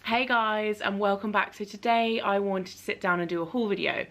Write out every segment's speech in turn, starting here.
Hey guys, and welcome back. So today I wanted to sit down and do a haul video.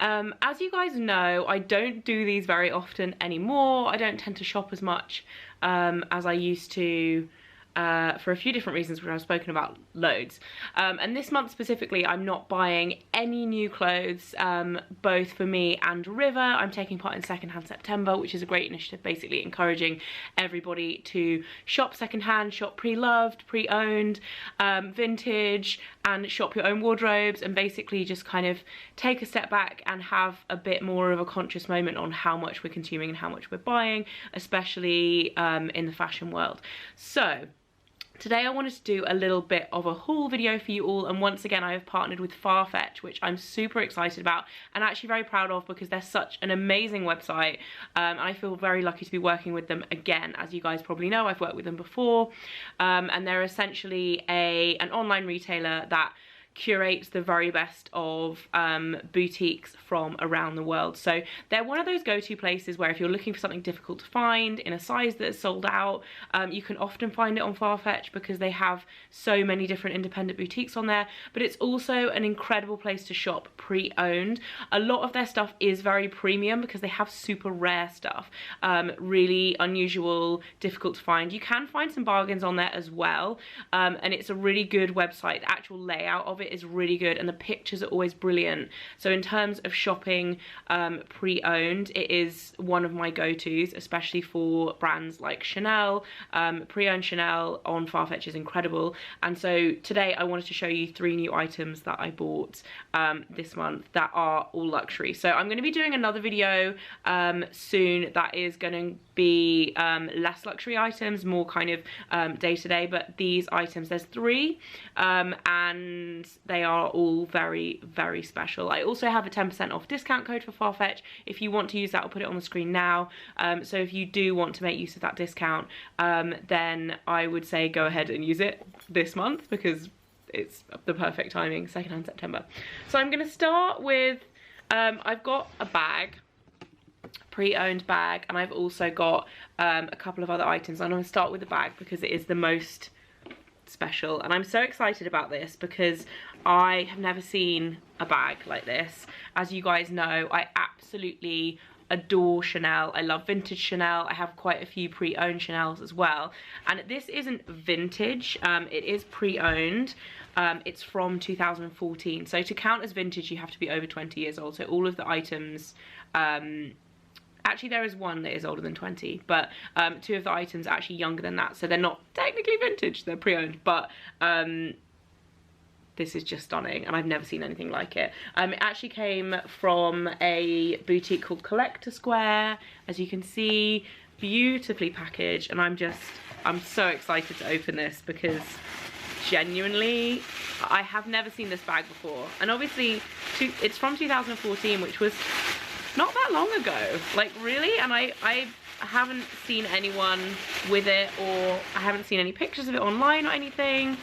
As you guys know, I don't do these very often anymore. I don't tend to shop as much as I used to for a few different reasons, which I've spoken about loads. And this month specifically, I'm not buying any new clothes, both for me and River. I'm taking part in Secondhand September, which is a great initiative, basically encouraging everybody to shop secondhand, shop pre-loved, pre-owned, vintage, and shop your own wardrobes, and basically just kind of take a step back and have a bit more of a conscious moment on how much we're consuming and how much we're buying, especially in the fashion world. So today I wanted to do a little bit of a haul video for you all, and once again I have partnered with FARFETCH, which I'm super excited about and actually very proud of because they're such an amazing website, and I feel very lucky to be working with them again. As you guys probably know, I've worked with them before, and they're essentially an online retailer that curates the very best of boutiques from around the world. So they're one of those go-to places where if you're looking for something difficult to find in a size that's sold out, you can often find it on FARFETCH because they have so many different independent boutiques on there. But it's also an incredible place to shop pre-owned. A lot of their stuff is very premium because they have super rare stuff, really unusual, difficult to find. You can find some bargains on there as well, and it's a really good website. The actual layout of it is really good and the pictures are always brilliant. So in terms of shopping pre-owned, it is one of my go-tos, especially for brands like Chanel. Pre-owned Chanel on FARFETCH is incredible, and so today I wanted to show you 3 new items that I bought this month that are all luxury. So I'm going to be doing another video soon that is going to be less luxury items, more kind of day-to-day, but these items, there's 3, and they are all very, very special. I also have a 10% off discount code for FARFETCH. If you want to use that, I'll put it on the screen now. So if you do want to make use of that discount, then I would say go ahead and use it this month because it's the perfect timing, Secondhand September. So I'm going to start with, I've got a bag, pre-owned bag, and I've also got a couple of other items. I'm going to start with the bag because it is the most special, and I'm so excited about this because I have never seen a bag like this. As you guys know, I absolutely adore Chanel. I love vintage Chanel. I have quite a few pre-owned Chanels as well, and this isn't vintage, it is pre-owned. It's from 2014, so to count as vintage you have to be over 20 years old. So all of the items, actually there is one that is older than 20, but 2 of the items are actually younger than that, so they're not technically vintage, they're pre-owned, but this is just stunning and I've never seen anything like it. It actually came from a boutique called Collector Square, as you can see, beautifully packaged, and I'm so excited to open this because genuinely I have never seen this bag before. And obviously it's from 2014, which was not that long ago, like really, and I haven't seen anyone with it, or I haven't seen any pictures of it online or anything.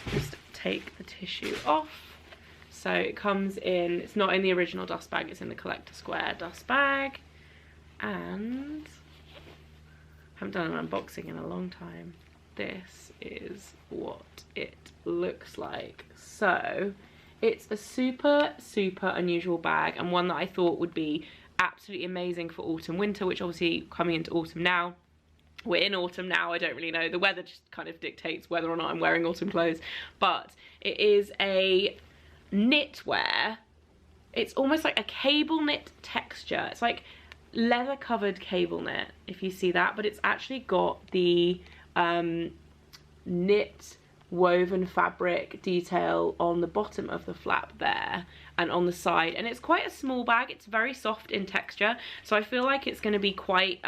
Just take the tissue off. So it comes in, it's not in the original dust bag, it's in the Collector Square dust bag, and I haven't done an unboxing in a long time. This is what it looks like. So it's a super, super unusual bag, and one that I thought would be absolutely amazing for autumn winter, which obviously coming into autumn now. We're in autumn now, I don't really know. The weather just kind of dictates whether or not I'm wearing autumn clothes. But it is a knitwear. It's almost like a cable knit texture. It's like leather covered cable knit, if you see that. But it's actually got the knit woven fabric detail on the bottom of the flap there and on the side, and it's quite a small bag. It's very soft in texture, so I feel like it's going to be quite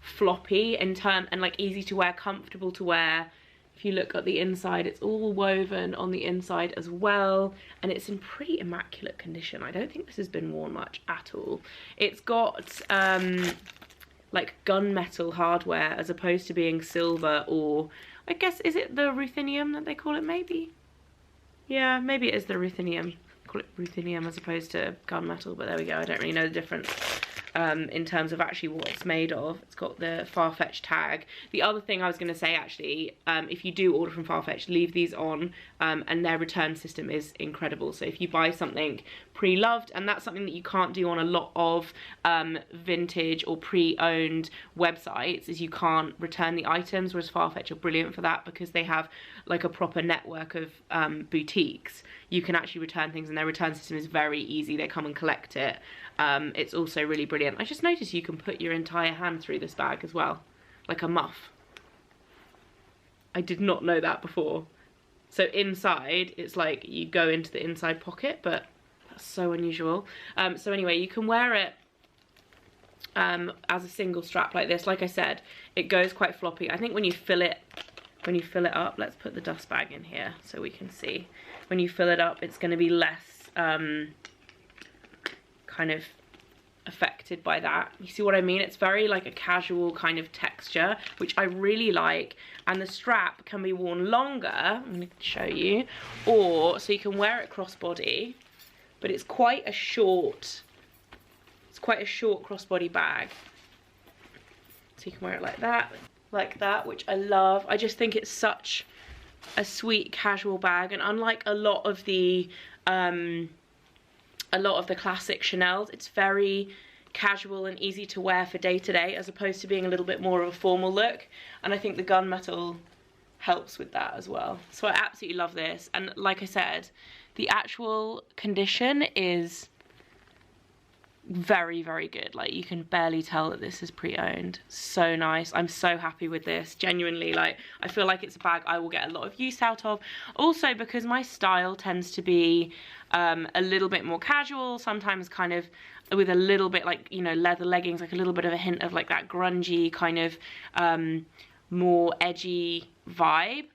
floppy in turn, and like easy to wear, comfortable to wear. If you look at the inside, it's all woven on the inside as well, and it's in pretty immaculate condition. I don't think this has been worn much at all. It's got like gunmetal hardware as opposed to being silver, or I guess, is it the ruthenium that they call it, maybe? Yeah, maybe it is the ruthenium. Call it ruthenium as opposed to gunmetal, but there we go, I don't really know the difference. in terms of actually what it's made of. It's got the FARFETCH tag. The other thing I was going to say, actually, if you do order from FARFETCH, leave these on, and their return system is incredible. So if you buy something pre-loved, and that's something that you can't do on a lot of vintage or pre-owned websites, is you can't return the items, whereas FARFETCH are brilliant for that because they have like a proper network of boutiques. You can actually return things, and their return system is very easy. They come and collect it. It's also really brilliant. I just noticed you can put your entire hand through this bag as well, like a muff. I did not know that before. So inside, it's like you go into the inside pocket, but that's so unusual. So anyway, you can wear it as a single strap like this. Like I said, it goes quite floppy. I think when you fill it up, let's put the dust bag in here so we can see. When you fill it up, it's going to be less kind of affected by that. You see what I mean? It's very like a casual kind of texture, which I really like. And the strap can be worn longer, I'm going to show you, or so you can wear it crossbody, but it's quite a short crossbody bag. So you can wear it like that, which I love. I just think it's such a sweet casual bag, and unlike a lot of the classic Chanels, it's very casual and easy to wear for day to day, as opposed to being a little bit more of a formal look. And I think the gunmetal helps with that as well. So I absolutely love this. And like I said, the actual condition is very, very good. Like, you can barely tell that this is pre-owned. So nice. I'm so happy with this, genuinely. Like, I feel like it's a bag I will get a lot of use out of. Also, because my style tends to be a little bit more casual, sometimes kind of with a little bit, like, you know, leather leggings, like a little bit of a hint of like that grungy kind of more edgy vibe.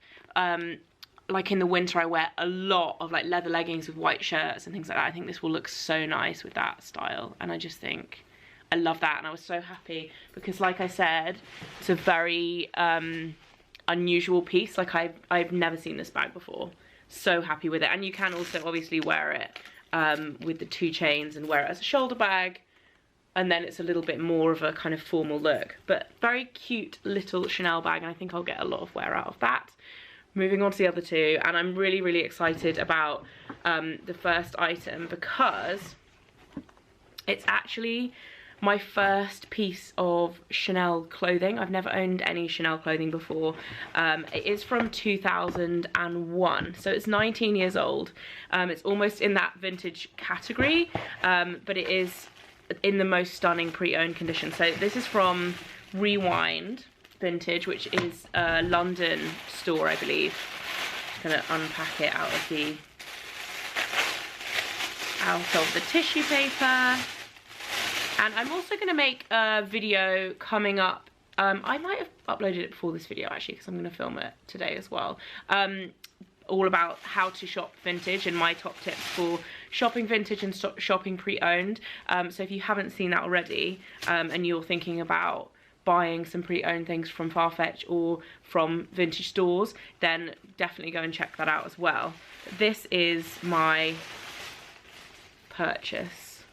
Like in the winter, I wear a lot of like leather leggings with white shirts and things like that. I think this will look so nice with that style, and I just think I love that. And I was so happy because, like I said, it's a very unusual piece. Like, I've never seen this bag before. So happy with it. And you can also obviously wear it with the 2 chains and wear it as a shoulder bag, and then it's a little bit more of a kind of formal look. But very cute little Chanel bag, and I think I'll get a lot of wear out of that. Moving on to the other two, and I'm really, really excited about the first item because it's actually my first piece of Chanel clothing. I've never owned any Chanel clothing before. It is from 2001, so it's 19 years old. It's almost in that vintage category, but it is in the most stunning pre-owned condition. So this is from Rewind Vintage, which is a London store, I believe. Just gonna unpack it out of the tissue paper. And I'm also gonna make a video coming up. I might have uploaded it before this video, actually, because I'm gonna film it today as well. All about how to shop vintage and my top tips for shopping vintage and shopping pre-owned. So if you haven't seen that already, and you're thinking about buying some pre-owned things from FARFETCH or from vintage stores, then definitely go and check that out as well. This is my purchase,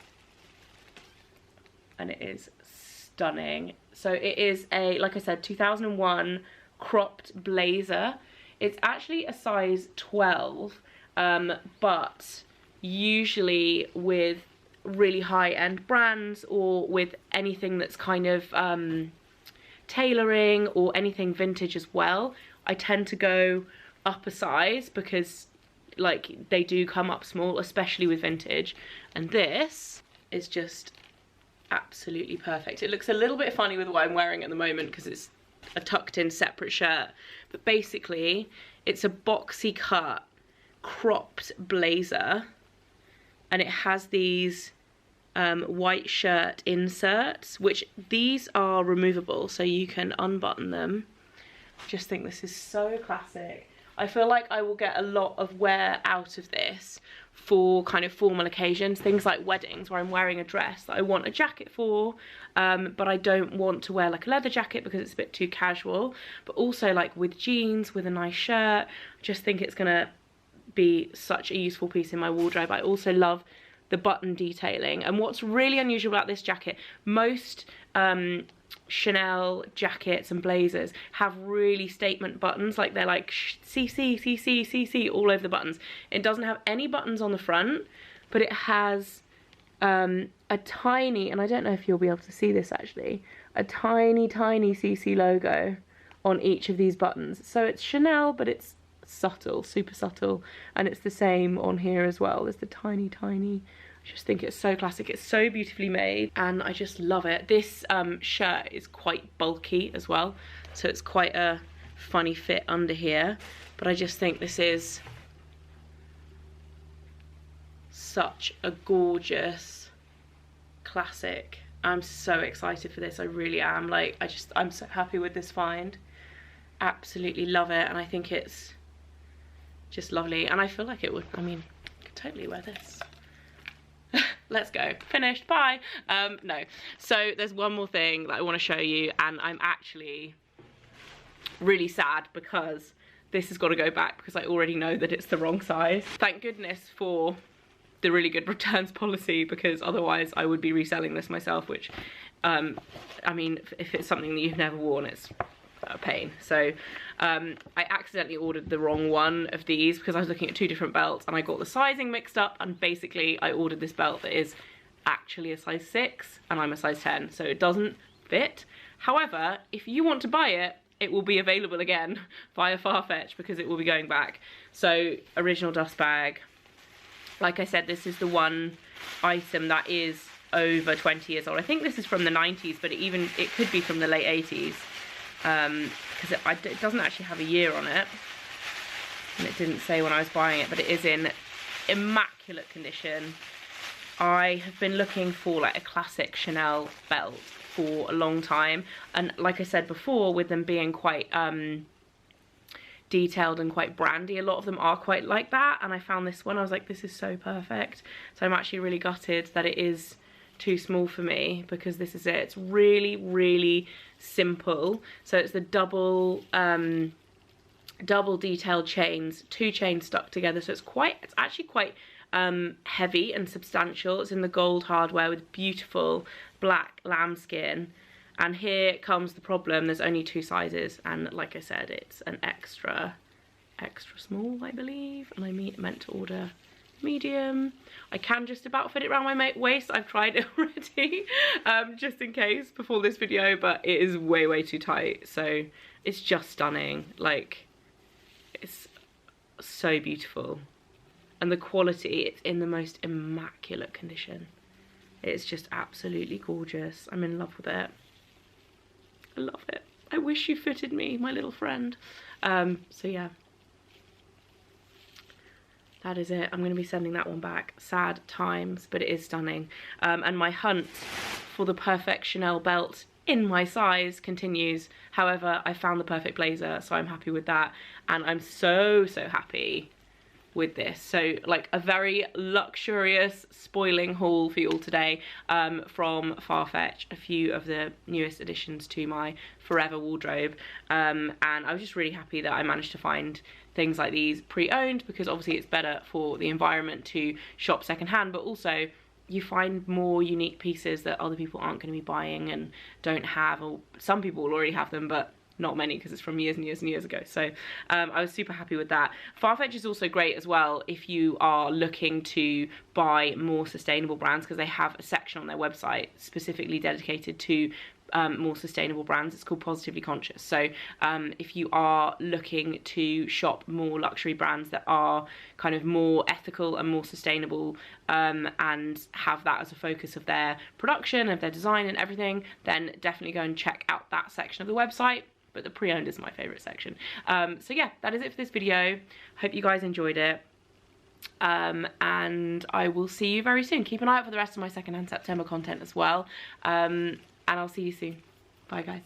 and it is stunning. So it is a, like I said, 2001 cropped blazer. It's actually a size 12, but usually with really high-end brands or with anything that's kind of tailoring or anything vintage as well, I tend to go up a size because, like, they do come up small, especially with vintage. And this is just absolutely perfect. It looks a little bit funny with what I'm wearing at the moment because it's a tucked in separate shirt, but basically it's a boxy cut cropped blazer, and it has these white shirt inserts, which these are removable, so you can unbutton them. Just think this is so classic. I feel like I will get a lot of wear out of this for kind of formal occasions, things like weddings where I'm wearing a dress that I want a jacket for, but I don't want to wear like a leather jacket because it's a bit too casual. But also like with jeans, with a nice shirt, I just think it's gonna be such a useful piece in my wardrobe. I also love the button detailing. And what's really unusual about this jacket, most Chanel jackets and blazers have really statement buttons, like they're like CC, CC, CC all over the buttons. It doesn't have any buttons on the front, but it has a tiny, and I don't know if you'll be able to see this actually, a tiny CC logo on each of these buttons. So it's Chanel, but it's subtle, super subtle, and it's the same on here as well. There's the tiny, I just think it's so classic. It's so beautifully made, and I just love it. This shirt is quite bulky as well, so it's quite a funny fit under here, but I just think this is such a gorgeous classic. I'm so excited for this, I really am. Like, I'm so happy with this find. Absolutely love it, and I think it's just lovely, and I feel like it would, I mean, I could totally wear this. Let's go. Finished. Bye. No. So there's one more thing that I want to show you, and I'm actually really sad because this has got to go back because I already know that it's the wrong size. Thank goodness for the really good returns policy, because otherwise I would be reselling this myself, which I mean, if it's something that you've never worn, it's a pain. So I accidentally ordered the wrong one of these because I was looking at 2 different belts and I got the sizing mixed up, and basically I ordered this belt that is actually a size 6 and I'm a size 10, so it doesn't fit. However, if you want to buy it, it will be available again via FARFETCH because it will be going back. So original dust bag. Like I said, this is the one item that is over 20 years old. I think this is from the 90s, but it could be from the late 80s. Because it doesn't actually have a year on it, and it didn't say when I was buying it, but it is in immaculate condition. I have been looking for like a classic Chanel belt for a long time, and like I said before, with them being quite detailed and quite brandy, a lot of them are quite like that, and I found this one, I was like, this is so perfect. So I'm actually really gutted that it is too small for me, because this is it. It's really simple. So it's the double detailed chains, 2 chains stuck together, so it's actually quite heavy and substantial. It's in the gold hardware with beautiful black lambskin. And here comes the problem, there's only 2 sizes, and like I said, it's an extra small, I believe, and I meant to order medium. I can just about fit it around my waist. I've tried it already, just in case before this video, but it is way too tight. So it's just stunning. Like, it's so beautiful, and the quality, it's in the most immaculate condition. It's just absolutely gorgeous. I'm in love with it. I love it. I wish you fitted me, my little friend. So yeah, that is it. I'm going to be sending that one back. Sad times, but it is stunning. And my hunt for the perfect Chanel belt in my size continues. However, I found the perfect blazer, so I'm happy with that. And I'm so happy with this. So like a very luxurious spoiling haul for you all today, from FARFETCH, a few of the newest additions to my forever wardrobe, and I was just really happy that I managed to find things like these pre-owned, because obviously it's better for the environment to shop secondhand, but also you find more unique pieces that other people aren't going to be buying and don't have, or some people will already have them, but not many, because it's from years and years ago. So I was super happy with that. FARFETCH is also great as well if you are looking to buy more sustainable brands, because they have a section on their website specifically dedicated to more sustainable brands. It's called Positively Conscious. So if you are looking to shop more luxury brands that are kind of more ethical and more sustainable, and have that as a focus of their production, of their design and everything, then definitely go and check out that section of the website. But the pre-owned is my favourite section. So yeah, that is it for this video. Hope you guys enjoyed it. And I will see you very soon. Keep an eye out for the rest of my secondhand September content as well. And I'll see you soon. Bye guys.